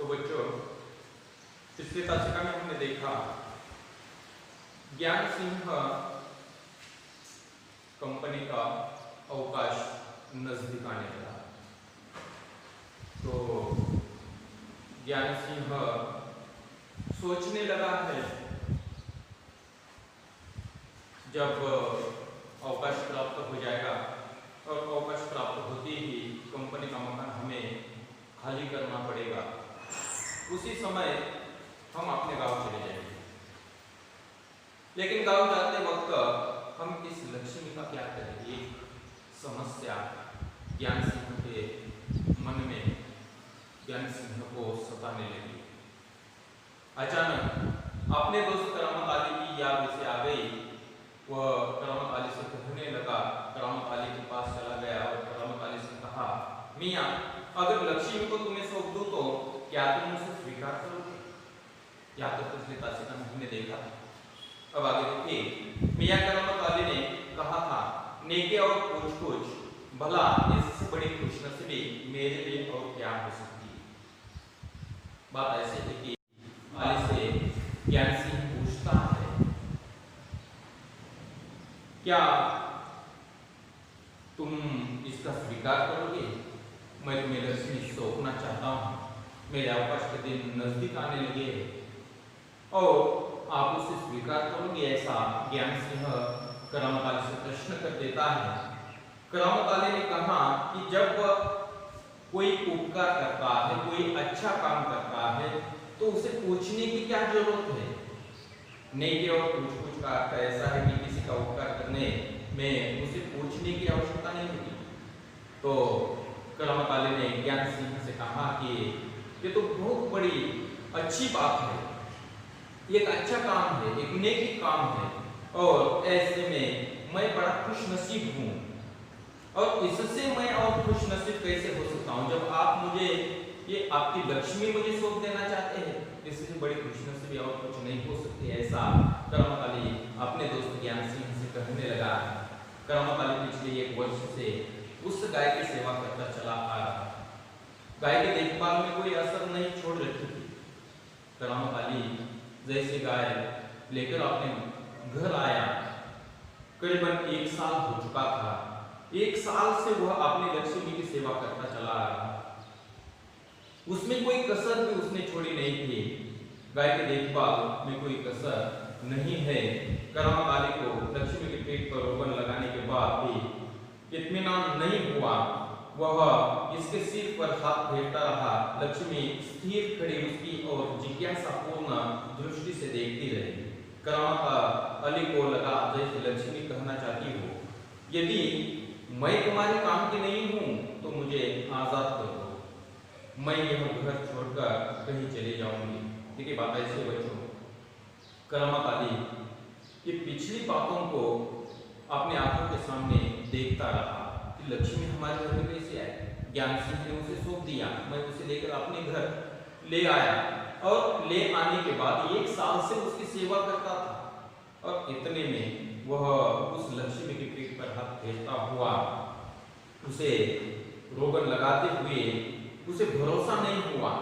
बच्चों, पिछले तासिका में हमने देखा ज्ञान सिंह कंपनी का अवकाश नजदीक आने लगा। तो ज्ञान सिंह सोचने लगा है, जब अवकाश प्राप्त हो जाएगा और अवकाश प्राप्त होते ही कंपनी का मकान हमें खाली करना पड़ेगा, उसी समय हम अपने गांव चले जाएंगे। लेकिन गांव जाते वक्त हम इस लक्ष्मी का क्या करेंगे? समस्या ज्ञान सिंह के मन में, ज्ञान सिंह को सताने लगी। अचानक अपने दोस्त करामत अली की याद उसे आ गई। वह करामत अली से कहने लगा, करामत अली के पास चला गया और करामत अली से कहा, मियाँ, अगर लक्ष्मी को तुम्हें सौंप दूं तो क्या तुम उसे स्वीकार करोगे? या तो पिछले तासिका में हमने देखा था। अब आगे देखिए, मियाँ करामत अली ने कहा था, नेके और पूछ भला इससे बड़ी खुशनसीबी मेरे लिए और क्या हो सकती है। बात ऐसे है कि अली से ज्ञान सिंह पूछता है, क्या तुम इसका स्वीकार करोगे? मैं तुम्हें लक्ष्मी सौंपना चाहता हूँ। मेरे अवकाश के दिन नजदीक आने लगे और आप उसे स्वीकार करोगे? ऐसा ज्ञान सिंह करामत अली से प्रश्न कर देता है। करामत अली ने कहा कि जब कोई उपकार करता है, कोई अच्छा काम करता है, तो उसे पूछने की क्या जरूरत है? नेकी और पूछ का अर्थ ऐसा है कि किसी का उपकार करने में उसे पूछने की आवश्यकता नहीं होती। तो करामत अली ने ज्ञान सिंह से कहा कि ये तो बहुत बड़ी अच्छी बात है, एक अच्छा काम है, एक नेकी काम है, और ऐसे में मैं बड़ा खुशनसीब हूँ। और इससे मैं और खुशनसीब कैसे हो सकता हूँ जब आप मुझे ये आपकी लक्ष्मी मुझे सौंप देना चाहते हैं? इससे बड़ी खुशनसीबी और कुछ नहीं हो सकती। ऐसा करामत अली अपने दोस्त ज्ञान सिंह से कहने लगा। करामत अली पिछले 1 वर्ष से उस गाय की सेवा करता चला आ रहा। गाय के देखभाल में कोई असर नहीं छोड़ रखी थी। करामत अली जैसे गाय लेकर अपने घर आया, करीबन 1 साल हो चुका था। 1 साल से वह अपनी लक्ष्मी की सेवा करता चला आ रहा। उसमें कोई कसर भी उसने छोड़ी नहीं थी। गाय के देखभाल में कोई कसर नहीं है। करामत अली को लक्ष्मी के पेट पर रोगन लगाने के बाद भी इत्मीनान नहीं हुआ। वह इसके सिर पर हाथ फेरता रहा। लक्ष्मी स्थिर खड़ी उसकी और जिज्ञासापूर्ण दृष्टि से देखती रही। करामत अली को लगा जैसे लक्ष्मी कहना चाहती हो, यदि मैं तुम्हारे काम की नहीं हूं तो मुझे आजाद कर दो, मैं यह घर छोड़कर कहीं चले जाऊंगी। देखिए बात ऐसे बच्चों, करामत अली ये पिछली बातों को अपने आंखों के सामने देखता रहा कि लक्ष्मी हमारे घर में कैसे आई। ज्ञान सिंह ने उसे सौंप दिया, मैं उसे लेकर अपने घर ले आया और ले आने के बाद 1 साल से उसकी सेवा करता था। और इतने में वह उस लक्ष्मी के पेट पर हाथ फेरता हुआ, उसे रोगन लगाते हुए उसे भरोसा नहीं हुआ,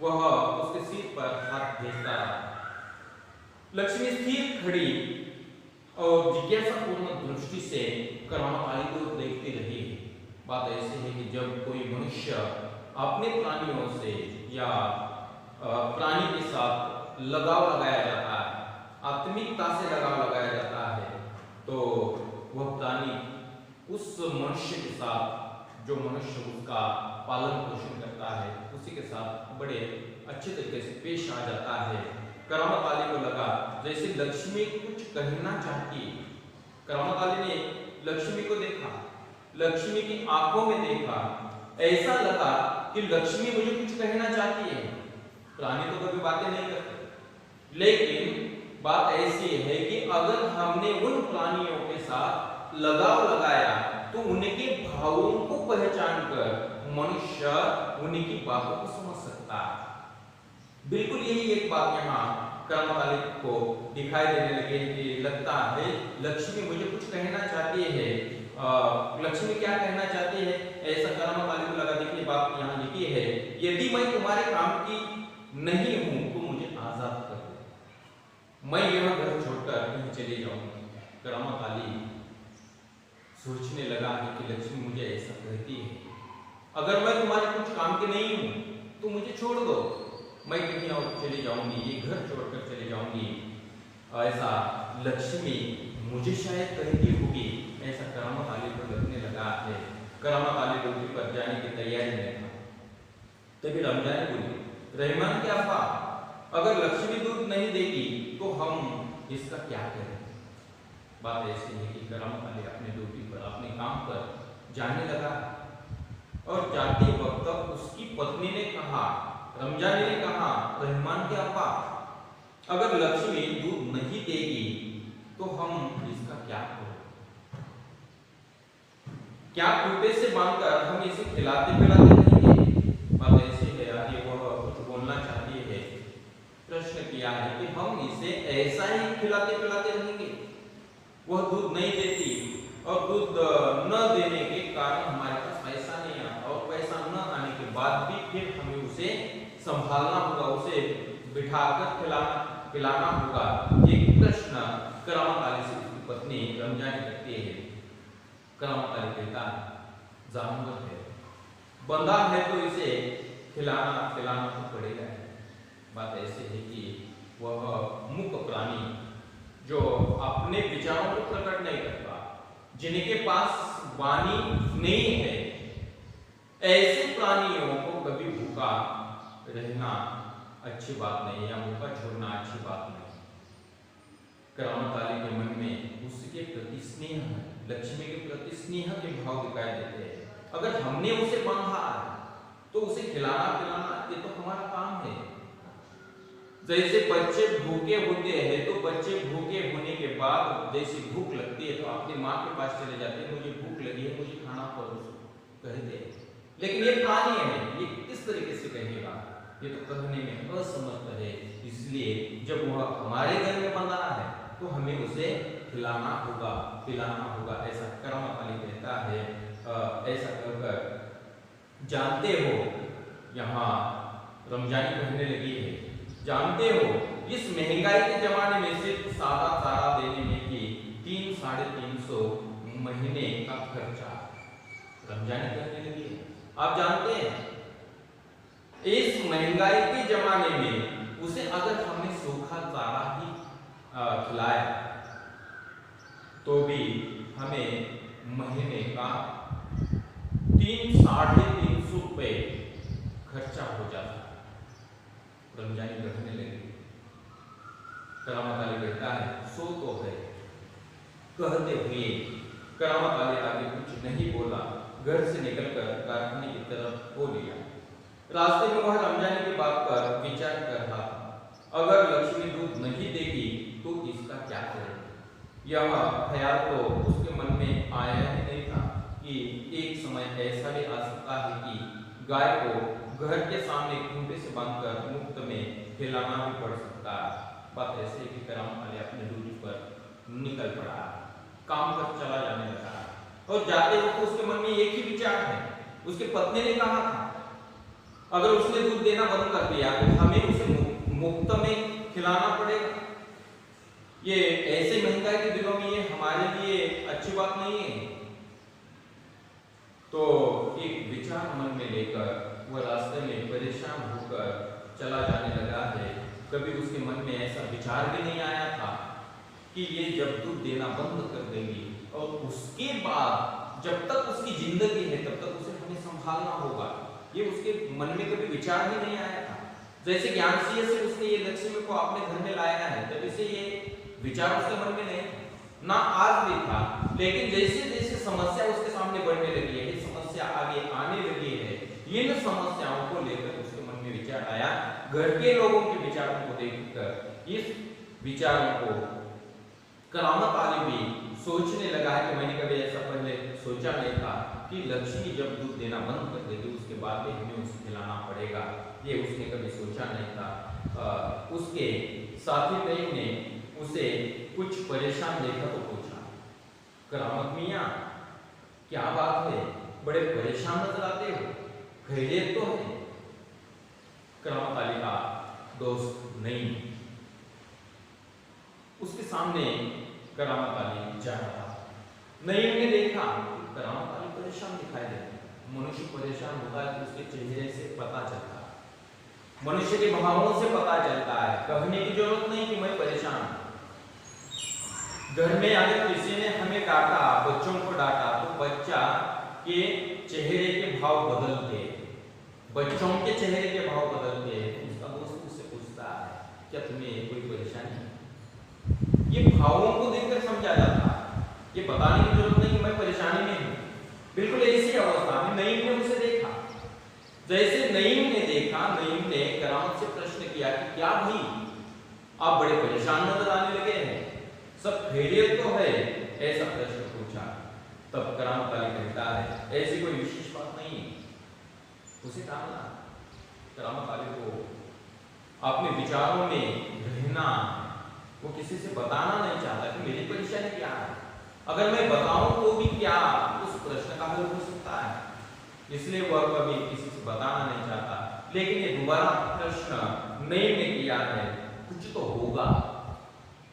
वह उसके सिर पर हाथ फेरता रहा। लक्ष्मी स्थिर खड़ी और जिज्ञासापूर्ण दृष्टि से करामत अली को देखती रही। बात ऐसी है कि जब कोई मनुष्य अपने प्राणियों से या प्राणी के साथ लगाव लगाया जाता है, आत्मिकता से लगाव लगाया जाता है, तो वह प्राणी उस मनुष्य के साथ, जो मनुष्य उसका पालन पोषण करता है, उसी के साथ बड़े अच्छे तरीके से पेश आ जाता है। करामत अली को लगा जैसे लक्ष्मी कुछ कहना चाहती है। करामत अली ने लक्ष्मी को देखा, लक्ष्मी की आंखों में देखा, ऐसा लगा कि लक्ष्मी मुझे कुछ कहना चाहती है। प्राणी तो कभी बातें नहीं करते, लेकिन बात ऐसी है कि अगर हमने उन प्राणियों के साथ लगाव लगाया तो उनके भावों को पहचान कर मनुष्य उनकी बातों को समझ सकता है। बिल्कुल यही एक बात यहाँ करामत अली को दिखाई देने लगे कि लगता है लक्ष्मी मुझे कुछ कहना चाहती है। लक्ष्मी क्या कहना चाहती है, ऐसा करामत वाली को लगा। देखिए बात यहाँ लिखी है, यदि मैं तुम्हारे काम की नहीं हूं तो मुझे आजाद कर दो, मैं यह घर छोड़कर कहीं चले जाऊंगी। करामत वाली सोचने लगा है कि लक्ष्मी मुझे ऐसा कहती है, अगर मैं तुम्हारे कुछ काम के नहीं हूं तो मुझे छोड़ दो, मैं कहीं और चले जाऊंगी, ये घर छोड़कर चले जाऊंगी। ऐसा लक्ष्मी मुझे शायद कहती होगी, ऐसा करामत वाली को लगने लगा है। करामत वाली ड्यूटी पर जाने की तैयारी में था, तभी रमजान बोली, रहमान के अब्बा, अगर लक्ष्मी दूध नहीं देगी तो हम इसका क्या करें। बात ऐसी है कि करामत वाली अपने ड्यूटी पर, अपने काम पर जाने लगा और जाते वक्त उसकी पत्नी ने कहा, रमजान ने कहा, रहमान के अब्बा, अगर लक्ष्मी दूध नहीं देगी तो हम इसका क्या करें, क्या खूंटे से बांधकर हम इसे खिलाते पिलाते रहेंगे। बात ऐसी है, आगे वह कुछ बोलना चाहती है, प्रश्न किया है कि हम इसे ऐसा ही खिलाते पिलाते रहेंगे, वह दूध नहीं देती और दूध न देने के कारण हमारे पास पैसा नहीं आता और पैसा न आने के बाद भी फिर हमें उसे संभालना होगा, उसे बिठाकर पिलाना होगा। ये प्रश्न करामत वाली से उसकी पत्नी रमजान करती है। करामत वाली कहता, जानवर है, बंधा है तो इसे खिलाना पिलाना तो पड़ेगा। बात ऐसी है कि वह मूक प्राणी जो अपने विचारों को प्रकट नहीं करता, जिनके पास वाणी नहीं है, ऐसे प्राणियों को कभी भूखा रहना अच्छी बात नहीं या भूखा छोड़ना अच्छी बात नहीं। करामत वाली के मन में उसके प्रति स्नेह है, लक्ष्मी के प्रति स्नेह के भाव दिखाई देते हैं। अगर हमने उसे बांधा तो उसे खिलाना पिलाना ये तो हमारा काम है। जैसे बच्चे भूखे होते हैं तो बच्चे भूखे होने के बाद जैसे भूख लगती है तो अपनी माँ के पास चले जाते हैं, मुझे भूख लगी है, मुझे खाना परोसो कहते हैं। लेकिन ये प्राणी है, ये किस तरीके से कहेगा, ये तो कहने में असमर्थ है। इसलिए जब वह हमारे घर में बंधा है तो हमें उसे खिलाना होगा पिलाना होगा, ऐसा करामत वाली कहता है। ऐसा कहकर जानते हो, यहाँ रमजानी कहने लगी है, जानते हो इस महंगाई के जमाने में सिर्फ सादा चारा देने में ही 300-350 महीने का खर्चा। रमजानी कहने लगी है, आप जानते हैं इस महंगाई के जमाने में उसे अगर हमने सूखा चारा ही खिलाया तो भी हमें महीने का 300-350 रुपए खर्चा हो जाता। रमजानी कहने लगी, करामत वाली कहता है, सो तो है। कहते हुए करामत वाले आगे कुछ नहीं बोला, घर से निकलकर कारखाने की तरफ हो लिया। रास्ते में वह रमजानी की बात पर विचार कर रहा था, अगर लक्ष्मी दूध नहीं देगी तो इसका क्या करें। यह ख्याल तो उसके मन में आया ही नहीं था कि एक समय ऐसा भी आ सकता है कि गाय को घर के सामने खूंटे से बांधकर मुफ्त में खिलाना भी पड़ सकता है। बात ऐसे कि करामत वाले अपने ड्यूटी पर निकल पड़ा, काम पर चला जाने लगा और जाते वक्त उसके मन में एक ही विचार है। उसके पत्नी ने कहा था, अगर उसने दूध देना बंद कर दिया तो हमें उसे मुफ्त में खिलाना पड़ेगा। ये ऐसे महंगाई के दिनों में ये हमारे लिए अच्छी बात नहीं है। तो एक विचार मन में लेकर वह रास्ते में परेशान होकर चला जाने लगा है। कभी उसके मन में ऐसा विचार भी नहीं आया था कि ये जब दूध देना बंद कर देंगी और उसके बाद जब तक उसकी जिंदगी है तब तक उसे हमें संभालना होगा, ये उसके मन में कभी विचार ही नहीं आया था। जैसे ज्ञानसिंह से उसने ये लक्ष्मी को अपने घर में लाया है, तभी से ये विचार उसके मन में नहीं ना आज भी था। लेकिन जैसे जैसे समस्या उसके सामने बढ़ने लगी है, समस्या आगे आने लगी है, इन समस्याओं को लेकर उसके मन में विचार आया। घर के लोगों के विचारों को देखकर इस विचारों को करामत वाली भी सोचने लगा है कि मैंने कभी ऐसा पहले सोचा नहीं था कि लक्ष्मी जब दूध देना बंद कर देगी उसके बाद भी हमें उसे खिलाना पड़ेगा, ये उसने कभी सोचा नहीं था। उसके साथी भाई ने उसे कुछ परेशान देखा तो पूछा, करामत मियाँ क्या बात है, बड़े परेशान नजर आते हो, खैरियत तो है? करामत अली का दोस्त नईम उसके सामने करामत अली जा रहा था। नईम ने देखा करामत अली परेशान दिखाई देते। मनुष्य परेशान होता है तो उसके चेहरे से पता चलता है, मनुष्य के भावों से पता चलता है। कहने की जरूरत नहीं कि मैं परेशान हूं। घर में अगर किसी ने हमें डांटा, बच्चों को डांटा, तो बच्चा के चेहरे के भाव बदलते, बच्चों के चेहरे के भाव बदलते हैं। उसका दोस्त उससे पूछता है क्या तुम्हें कोई परेशानी है? ये भावों को देखकर समझा जाता है, ये बताने की जरूरत नहीं कि मैं परेशानी में हूं। बिल्कुल ऐसी अवस्था में नईम ने उसे देखा। जैसे नईम ने देखा, नईम ने करामत से प्रश्न किया कि क्या भाई आप बड़े परेशान नजर आने लगे हैं, सब खैरियत तो है? ऐसा प्रश्न पूछा। तब करामत अली कहता है ऐसी कोई विशेष बात नहीं है, उसे टालना। करामत अली को अपने विचारों में रहना, वो किसी से बताना नहीं चाहता कि मेरी परेशानी क्या है। अगर मैं बताऊं तो भी क्या उस प्रश्न का हल हो सकता है, इसलिए वह कभी किसी से बताना नहीं चाहता। लेकिन ये दोबारा प्रश्न नईम ने किया है, कुछ तो होगा।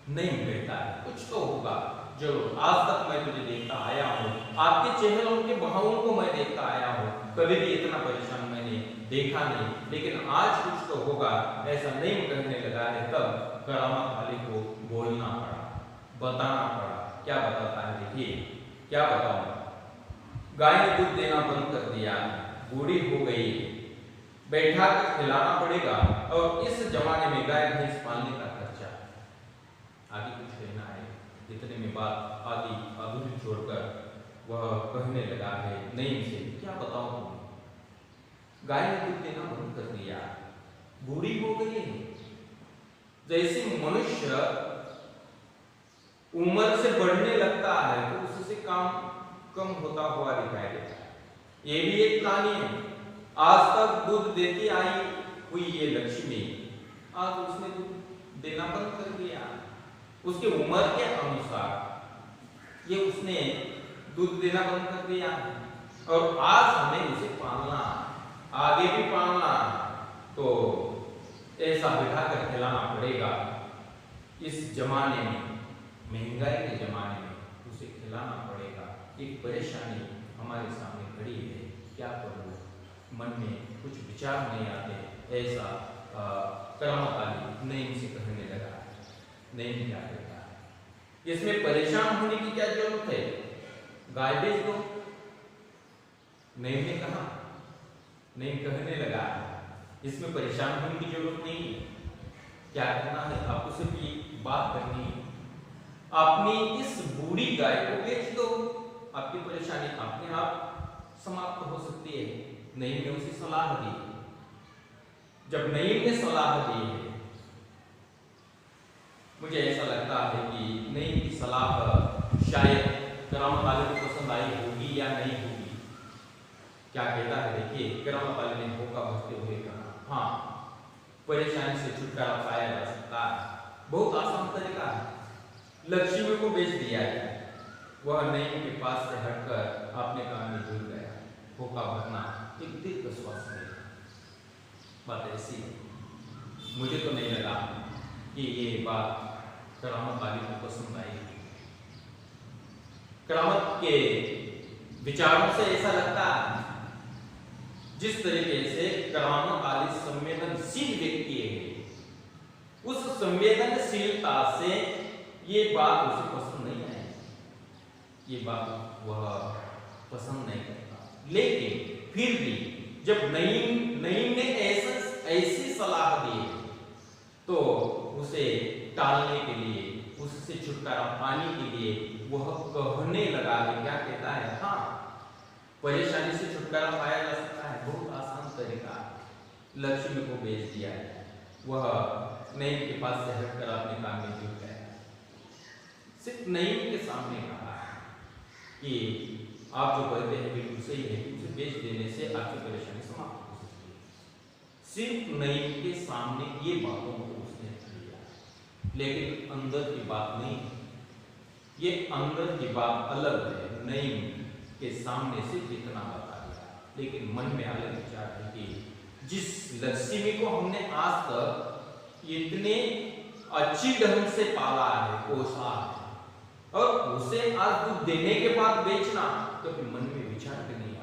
नईम कहता है कुछ तो होगा जरूर। आज तक मैं तुझे देखता आया हूँ, आपके चेहरों के भावों को मैं देखता आया हूँ, कभी भी इतना परेशान मैंने देखा नहीं, लेकिन आज कुछ तो होगा, ऐसा नईम कहने लगा है। तब करामत अली को बोलना पड़ा, बताना पड़ा। क्या बताता है देखिए, क्या बताऊं? गाय ने दूध देना बंद कर दिया, बूढ़ी हो गई, बैठा कर खिलाना पड़ेगा, और इस जमाने में गाय भैंस पालने का खर्चा। आगे कुछ कहना है, इतने में बात आदि अधूरी छोड़कर वह कहने लगा है नईम से, क्या बताऊं तुम्हें, गाय ने दूध देना बंद कर दिया, बूढ़ी हो गई है। जैसे मनुष्य उम्र से बढ़ने लगता है तो उससे काम कम होता हुआ दिखाई देता है। ये भी एक कहानी है। आज तक दूध देती आई हुई ये लक्ष्मी, आज उसने दूध देना बंद कर दिया। उसके उम्र के अनुसार ये उसने दूध देना बंद कर दिया, और आज हमें उसे पालना, आगे भी पालना, तो ऐसा बिठा कर खिलाना पड़ेगा। इस जमाने में, महंगाई के जमाने में उसे खिलाना पड़ेगा। एक परेशानी हमारे सामने खड़ी है, क्या करूं, मन में कुछ विचार नहीं आते। ऐसा करामत अली नईम से कहने लगा। नईम क्या कहता है, इसमें परेशान होने की क्या जरूरत है, गाय बेच दो। नईम ने कहा, नईम कहने लगा इसमें परेशान होने की जरूरत नहीं है। क्या करना है, आपको सिर्फ ये बात करनी है, अपनी इस बूढ़ी गाय को बेच दो, आपकी परेशानी अपने आप समाप्त हो सकती है। नईम ने उसे सलाह दी। जब नईम ने सलाह दी है, मुझे ऐसा लगता है कि नईम की सलाह शायद करामत अली को पसंद आई होगी या नहीं होगी। क्या कहता है देखिए, करामत अली ने होका भरते हुए कहा, हाँ परेशानी से छुटकारा पाया जा सकता है, बहुत आसान तरीका है, लक्ष्मी को बेच दिया है। वह नईम के पास से हटकर अपने काम में जुड़ गया। होका भरना एक दीर्घ श्वास लिया। बात ऐसी है, मुझे तो नहीं लगा कि ये बात करामत अली को पसंद आएगी। करामत के विचारों से ऐसा लगता है जिस तरीके से करामत अली संवेदनशील व्यक्ति है, उस संवेदनशीलता से ये बात उसे पसंद नहीं आई, ये बात वह पसंद नहीं करता। लेकिन फिर भी जब नईम ने ऐसी सलाह दी तो उसे टालने के लिए, उससे छुटकारा पाने के लिए वह कहने लगा है। क्या कहता है, हाँ परेशानी से छुटकारा पाया जा सकता है, बहुत आसान तरीका, लक्ष्मी को बेच दिया है। वह नईम के पास से हटकर अपने काम में जुट गया। सिर्फ नईम के सामने कहा कि आप जो कहते हैं बिल्कुल सही है, उसे बेच देने से आपकी परेशानी समाप्त हो सकती है। सिर्फ नईम के सामने ये बातों को उसने लिया, लेकिन अंदर की बात नहीं, ये अंदर की बात अलग है। नईम के सामने सिर्फ इतना बता दिया, लेकिन मन में अलग विचार है कि जिस लक्ष्मी को हमने आज तक इतने अच्छी ढंग से पाला है, पोसा है, और उसे आज दूध देने के बाद बेचना, तो फिर मन में विचार भी नहीं